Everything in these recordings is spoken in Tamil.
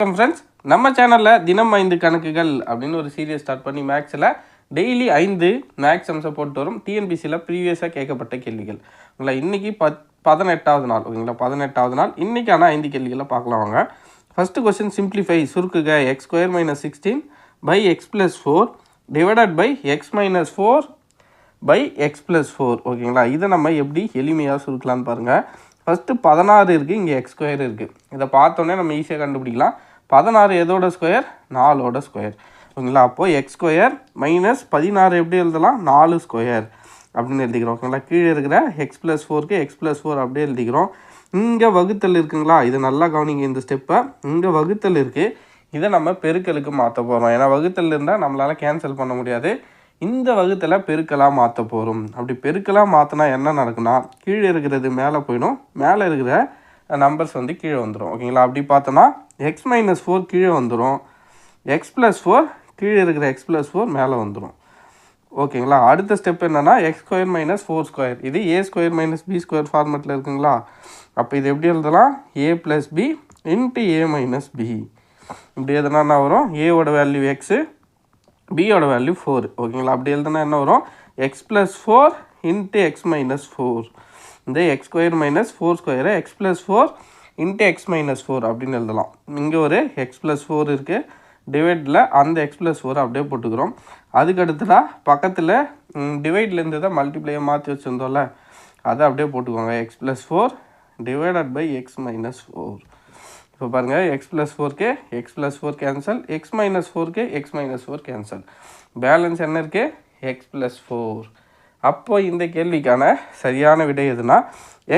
வணக்கம் ஃப்ரெண்ட்ஸ், நம்ம சேனலில் தினம் 5 கணக்குகள் அப்படின்னு ஒரு சீரியஸ் ஸ்டார்ட் பண்ணி மேக்ஸில் டெய்லி 5 மேக்ஸ் அம்சம் போட்டு வரும். டிஎன்பிசியில் ப்ரீவியஸாக கேட்கப்பட்ட கேள்விகள். உங்களை இன்றைக்கி 18வது நாள், ஓகேங்களா? 18வது நாள் இன்றைக்கான 5 கேள்விகளை பார்க்கலாம் வாங்க. ஃபஸ்ட்டு கொஸ்டின், சிம்பிளிஃபை சுருக்குக x² - 16 / x + 4 divided by x - 4 / x + 4. ஓகேங்களா? இதை நம்ம எப்படி எளிமையாக சுருக்கலான்னு பாருங்கள். ஃபஸ்ட்டு 16 இருக்குது, இங்கே x² இருக்குது. இதை பார்த்தோன்னே நம்ம ஈஸியாக கண்டுபிடிக்கலாம். 16 எதோட ஸ்கொயர்? 4ஓட ஸ்கொயர். ஓகேங்களா? அப்போது x² - 16 எப்படி எழுதலாம்? 4 ஸ்கொயர் அப்படின்னு எழுதிக்கிறோம். ஓகேங்களா? கீழே இருக்கிற x + 4க்கு x + 4 அப்படியே எழுதிக்கிறோம். இங்கே வகுத்தல் இருக்குங்களா? இது நல்லா கவனிங்க இந்த ஸ்டெப்பை. இங்கே வகுத்தல் இருக்குது, இதை நம்ம பெருக்கலுக்கு மாற்ற போகிறோம். ஏன்னா வகுத்தல் இருந்தால் நம்மளால் கேன்சல் பண்ண முடியாது. இந்த வகுத்தலை பெருக்கலாக மாற்ற போகிறோம். அப்படி பெருக்கலாக மாற்றினா என்ன நடக்குன்னா, கீழே இருக்கிறது மேலே போயிடும், மேலே இருக்கிற நம்பர்ஸ் வந்து கீழே வந்துடும். ஓகேங்களா? அப்படி பார்த்தோன்னா x - 4 கீழே வந்துடும், x + 4 கீழே இருக்கிற x + 4 மேலே வந்துடும். ஓகேங்களா? அடுத்த ஸ்டெப் என்னென்னா x² - 4². இது a² - b² ஃபார்மெட்டில் இருக்குங்களா? அப்போ இது எப்படி எழுதலாம்? a + b × a - b. இப்படி எதுனா என்ன வரும்? ஏவோட வேல்யூ x, பியோட வேல்யூ 4. ஓகேங்களா? அப்படி எழுதுனா என்ன வரும்? x + 4 × x - 4. இந்த x² - 4² x + 4 × x - 4 அப்படின்னு எழுதலாம். இங்கே ஒரு x + 4 இருக்குது, டிவைடில் அந்த x + 4 அப்படியே போட்டுக்கிறோம். அதுக்கு அடுத்ததாக பக்கத்தில் டிவைட்லேருந்து தான் மல்டிப்ளையை மாற்றி வச்சுருந்தோம்ல, அதை அப்படியே போட்டுக்கோங்க. x + 4 divided by x - 4. இப்போ பாருங்கள், x + 4க்கு x + 4 கேன்சல், x - 4க்கு x - 4 கேன்சல். பேலன்ஸ் என்ன இருக்குது? x + 4. அப்போ இந்த கேள்விக்கான சரியான விடை எதுனா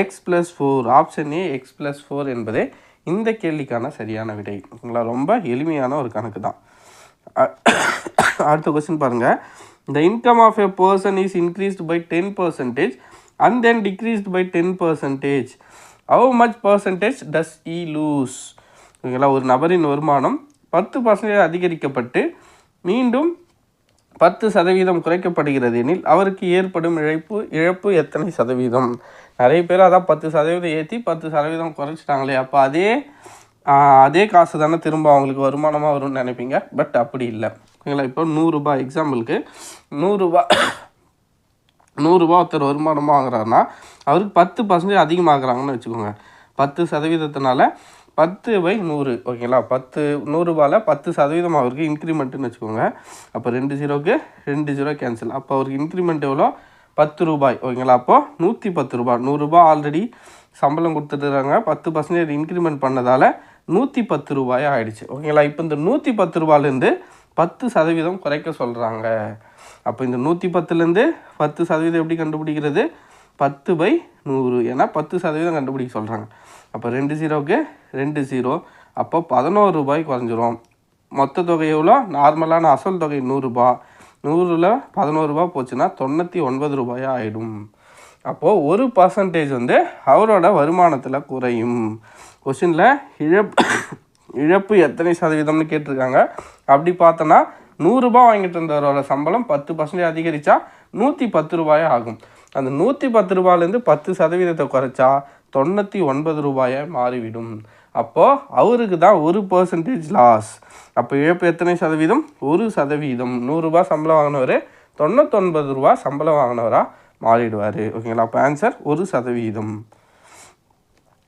x + 4. ஆப்ஷன் ஏ x + 4 என்பதே இந்த கேள்விக்கான சரியான விடை. ஓகேங்களா? ரொம்ப எளிமையான ஒரு கணக்கு தான். அடுத்த கொஸ்டின் பாருங்கள். The income of a person is increased by 10% and then decreased by 10%. How much percentage does he lose? ஓகேங்களா? ஒரு நபரின் வருமானம் 10% அதிகரிக்கப்பட்டு மீண்டும் 10% குறைக்கப்படுகிறது எனில் அவருக்கு ஏற்படும் இழப்பு எத்தனை சதவீதம்? நிறைய பேர் அதான் 10% ஏற்றி 10% குறைச்சிட்டாங்களே, அப்போ அதே காசு தானே திரும்ப அவங்களுக்கு வருமானமாக வரும்னு நினைப்பீங்க. பட் அப்படி இல்லை. ஓகேங்களா? இப்போ 100 ரூபாய் எக்ஸாம்பிளுக்கு 100 ரூபா ஒருத்தர் வருமானமாக வாங்குறாருன்னா அவருக்கு 10% அதிகமாகறாங்கன்னு வச்சுக்கோங்க. 10%னால 10/100. ஓகேங்களா? 100 ரூபாயில் 10% அவருக்கு இன்க்ரிமெண்ட்டுன்னு வச்சுக்கோங்க. அப்போ 2 0க்கு 2 0 கேன்சல். அப்போ அவருக்கு இன்க்ரிமெண்ட் எவ்வளோ? 10 ரூபாய். ஓகேங்களா? அப்போது 110 ரூபாய். 100 ரூபாய் ஆல்ரெடி சம்பளம் கொடுத்துட்டுறாங்க, 10% இன்க்ரிமெண்ட் பண்ணதால் 110 ரூபாய் ஆகிடுச்சு. ஓகேங்களா? இப்போ இந்த 110 ரூபாயிலேருந்து 10% குறைக்க சொல்கிறாங்க. அப்போ இந்த 110லேருந்து 10% எப்படி கண்டுபிடிக்கிறது? 10/100. ஏன்னா 10% கண்டுபிடிக்க சொல்கிறாங்க. அப்போ 2 0க்கு 2 0. அப்போ 11 ரூபாய் குறைஞ்சிரும். மொத்த தொகை எவ்வளோ? நார்மலான அசல் தொகை 100 ரூபாய். 100ல் 11 ரூபாய் போச்சுன்னா 99 ரூபாயாக ஆகிடும். அப்போது 1% வந்து அவரோட வருமானத்தில் குறையும். கொஸ்டினில் இழப்பு எத்தனை சதவீதம்னு கேட்டிருக்காங்க. அப்படி பார்த்தோன்னா 100 ரூபாய் வாங்கிட்டு இருந்தவரோட சம்பளம் 10% அதிகரித்தா 110 ரூபாய் ஆகும். அந்த 110 ரூபாயிலேருந்து 10% குறைச்சா 99 ரூபாயாக மாறிவிடும். அப்போது அவருக்கு தான் 1% லாஸ். அப்போ இழப்பு எத்தனை சதவீதம்? 1%. 100 ரூபாய் சம்பளம் வாங்கினவர் 99 ரூபாய் சம்பளம் வாங்கினவராக மாறிடுவார். ஓகேங்களா? அப்போ ஆன்சர் 1%.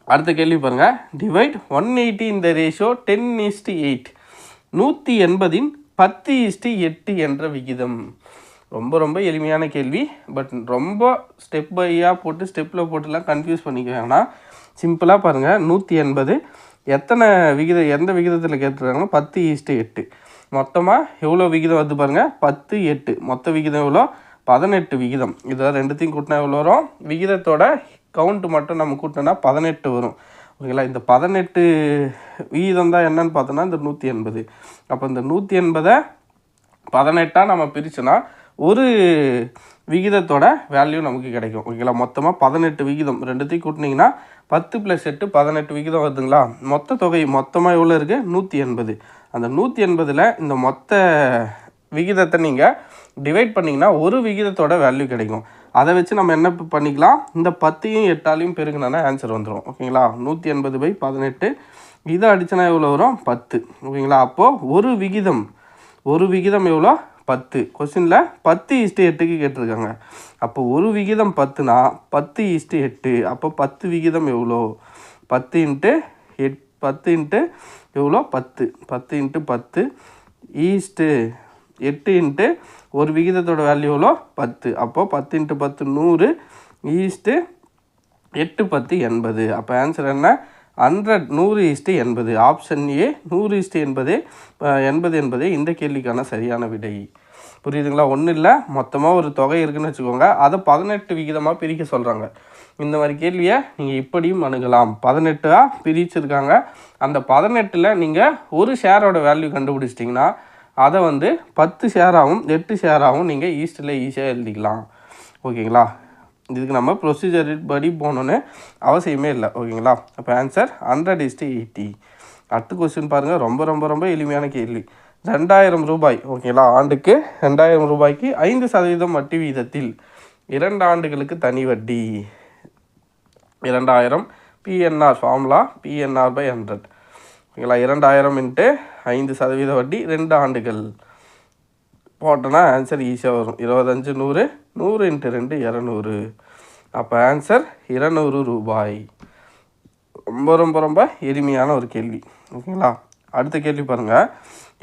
அடுத்த கேள்வி பாருங்கள். டிவைட் 180 இந்த ரேஷியோ 10:8. 180 10:8 என்ற விகிதம். ரொம்ப எளிமையான கேள்வி. பட் ரொம்ப ஸ்டெப் பையாக போட்டு ஸ்டெப்பில் போட்டுலாம் கன்ஃபியூஸ் பண்ணிக்க வேணாம். சிம்பிளாக பாருங்கள். 180 எந்த விகிதத்தில் கேட்டுருக்காங்கன்னா 10:8. மொத்தமாக எவ்வளோ விகிதம் வருது பாருங்கள்? 10 8. மொத்த விகிதம் எவ்வளோ? 18 விகிதம். இதில் ரெண்டுத்தையும் கூட்டினா எவ்வளோ வரும்? விகிதத்தோட கவுண்ட்டு மட்டும் நம்ம கூட்டினா 18 வரும். ஓகேங்களா? இந்த 18 விகிதம் தான் என்னன்னு பார்த்தோன்னா இந்த 180. அப்போ இந்த 180 18 நம்ம பிரிச்சோன்னா ஒரு விகிதத்தோட வேல்யூ நமக்கு கிடைக்கும். ஓகேங்களா? மொத்தமாக 18 விகிதம். ரெண்டுத்தையும் கூட்டினீங்கன்னா 10 + 8 18 விகிதம் வருதுங்களா? மொத்த தொகை மொத்தமாக எவ்வளோ இருக்குது? 180. அந்த 180ல் இந்த மொத்த விகிதத்தை நீங்கள் டிவைட் பண்ணிங்கன்னா ஒரு விகிதத்தோட வேல்யூ கிடைக்கும். அதை வச்சு நம்ம என்ன பண்ணிக்கலாம்? இந்த 10யும் 8ஆலையும் பெருக்கினா ஆன்சர் வந்துடும். ஓகேங்களா? 180/18 இதை அடிச்சனா எவ்வளோ வரும் 10 ஓகேங்களா. அப்போது ஒரு விகிதம் எவ்வளோ 10. கொஸ்டினில் 10:8க்கு கேட்டிருக்காங்க. அப்போ ஒரு விகிதம் 10னா 10:8. அப்போ 10 விகிதம் எவ்வளோ 10 இன்ட்டு 10 எவ்வளோ 10 10 × 10 ஈஸ்ட்டு 8 இன்ட்டு ஒரு விகிதத்தோட வேல்யூ எவ்வளோ 10. அப்போது 10 × 10 100 ஈஸ்ட்டு 8 10 80. அப்போ ஆன்சர் என்ன 100 100:80. ஆப்ஷன் ஏ 100:80 80 என்பதே இந்த கேள்விக்கான சரியான விடை. புரியுதுங்களா. ஒன்றும் இல்லை, மொத்தமாக ஒரு தொகை இருக்குதுன்னு வச்சுக்கோங்க, அதை 18 விகிதமாக பிரிக்க சொல்கிறாங்க. இந்த மாதிரி கேள்வியை நீங்கள் இப்படியும் அணுகலாம். 18ஆக பிரிச்சிருக்காங்க. அந்த 18ல் நீங்கள் ஒரு ஷேரோட வேல்யூ கண்டுபிடிச்சிட்டிங்கன்னா அதை 10 ஷேராகவும் 8 ஷேராகவும் நீங்கள் ஈஸ்ட்டில் ஈஸியாக எழுதிக்கலாம். ஓகேங்களா. இதுக்கு நம்ம ப்ரொசீஜர் படி போகணுன்னு அவசியமே இல்லை. ஓகேங்களா. அப்போ ஆன்சர் 100:80. அடுத்த கொஸ்டின் பாருங்கள், ரொம்ப ரொம்ப ரொம்ப எளிமையான கேள்வி. 2000 ரூபாய் ஓகேங்களா, ஆண்டுக்கு 2000 ரூபாய்க்கு 5% வட்டி வீதத்தில் 2 ஆண்டுகளுக்கு தனி வட்டி. 2000 PNR ஃபார்முலா PNR/100 ஓகேங்களா. 2000 × 5% வட்டி 2 ஆண்டுகள் போட்டோன்னா ஆன்சர் ஈஸியாக வரும். 25 100 100 × 2 200. அப்போ ஆன்சர் 200 ரூபாய். ரொம்ப ரொம்ப ரொம்ப எளிமையான ஒரு கேள்வி. ஓகேங்களா. அடுத்த கேள்வி பாருங்கள்.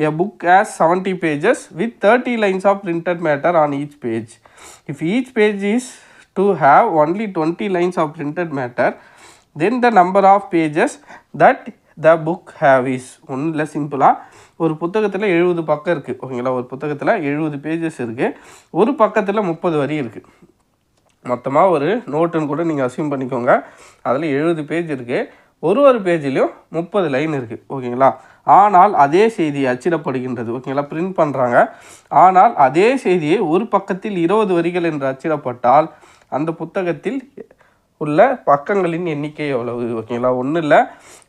A book has 70 pages with 30 lines of printed matter on each page. If each page is to have only 20 lines of printed matter, then the number of pages that the book have is. ஒன்றும் இல்லை, சிம்பிளாக ஒரு புத்தகத்தில் 70 பக்கம் இருக்குது. ஓகேங்களா. ஒரு புத்தகத்தில் 70 பேஜஸ் இருக்குது. ஒரு பக்கத்தில் 30 வரி இருக்குது. மொத்தமாக ஒரு நோட்டுன்னு கூட நீங்கள் அசியூம் பண்ணிக்கோங்க. அதில் 70 பேஜ் இருக்குது. ஒரு பேஜ்லேயும் 30 லைன் இருக்குது. ஓகேங்களா. ஆனால் அதே செய்தி அச்சிடப்படுகின்றது. ஓகேங்களா. பிரிண்ட் பண்ணுறாங்க. ஆனால் அதே செய்தியை ஒரு பக்கத்தில் 20 வரிகள் என்று அச்சிடப்பட்டால் அந்த புத்தகத்தில் உள்ள பக்கங்களின் எண்ணிக்கை எவ்வளவு? ஓகேங்களா. ஒன்றும் இல்லை,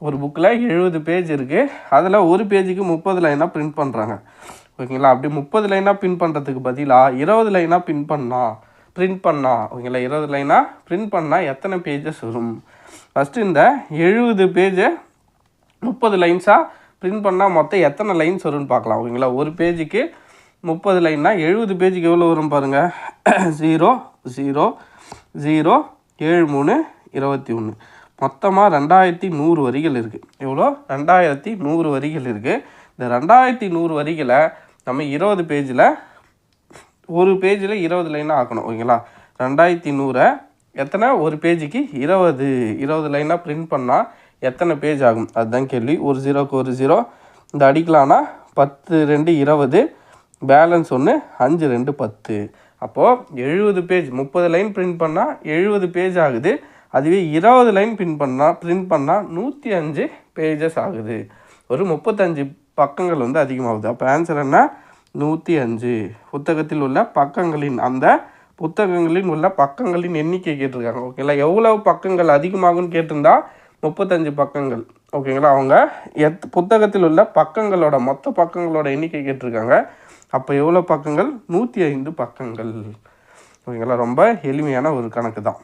ஒரு புக்கில் 70 பேஜ் இருக்குது. அதில் ஒரு பேஜுக்கு 30 லைனாக பிரிண்ட் பண்ணுறாங்க. ஓகேங்களா. அப்படி 30 லைனாக பிரிண்ட் பண்ணுறதுக்கு பதிலாக 20 லைனாக பிரிண்ட் பண்ணா ஓகேங்களா. 20 லைனாக பிரிண்ட் பண்ணால் எத்தனை பேஜஸ் வரும்? ஃபஸ்ட்டு இந்த 70 பேஜை 30 லைன்ஸாக பிரிண்ட் பண்ணால் மொத்தம் எத்தனை லைன்ஸ் வரும்னு பார்க்கலாம். ஓகேங்களா. ஒரு பேஜுக்கு 30 லைன்னா 70 பேஜுக்கு எவ்வளோ வரும் பாருங்கள். 0 0 0 7 3 21. மொத்தமாக 2100 வரிகள் இருக்குது. எவ்வளோ? 2100 வரிகள் இருக்குது. இந்த 2100 வரிகளை நம்ம 20 பேஜில் ஒரு பேஜில் 20 லைனாக ஆக்கணும். ஓகேங்களா. 2100 எத்தனை ஒரு பேஜுக்கு 20 லைனாக பிரிண்ட் பண்ணால் எத்தனை பேஜ் ஆகும்? அதுதான் கேள்வி. ஒரு 0க்கு ஒரு 0 இந்த அடிக்கலான்னா 10 2 20, பேலன்ஸ் 1 5 2 10. அப்போது 70 பேஜ் 30 லைன் பிரிண்ட் பண்ணால் 70 பேஜ் ஆகுது. அதுவே 20 லைன் பிரிண்ட் பண்ணால் 105 பேஜஸ் ஆகுது. ஒரு 35 பக்கங்கள் அதிகமாகுது. அப்போ ஆன்சர் என்ன? 105. புத்தகத்தில் உள்ள புத்தகங்களின் உள்ள பக்கங்களின் எண்ணிக்கை கேட்டிருக்காங்க. ஓகேங்களா. எவ்வளவு பக்கங்கள் அதிகமாகும்னு கேட்டிருந்தா 35 பக்கங்கள். ஓகேங்களா. அவங்க புத்தகத்தில் உள்ள மொத்த பக்கங்களோட எண்ணிக்கை கேட்டிருக்காங்க. அப்போ எவ்வளோ பக்கங்கள்? 105 பக்கங்கள். ஓகேங்களா. ரொம்ப எளிமையான ஒரு கணக்கு தான்.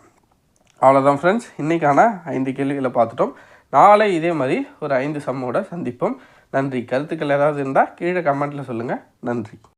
அவ்வளோதான் ஃப்ரெண்ட்ஸ், இன்றைக்கான 5 கேள்விகளை பார்த்துட்டோம். நாளை இதே மாதிரி ஒரு 5 சம்மோட சந்திப்போம். நன்றி. கருத்துக்கள் ஏதாவது இருந்தால் கீழே கமெண்ட்டில் சொல்லுங்கள். நன்றி.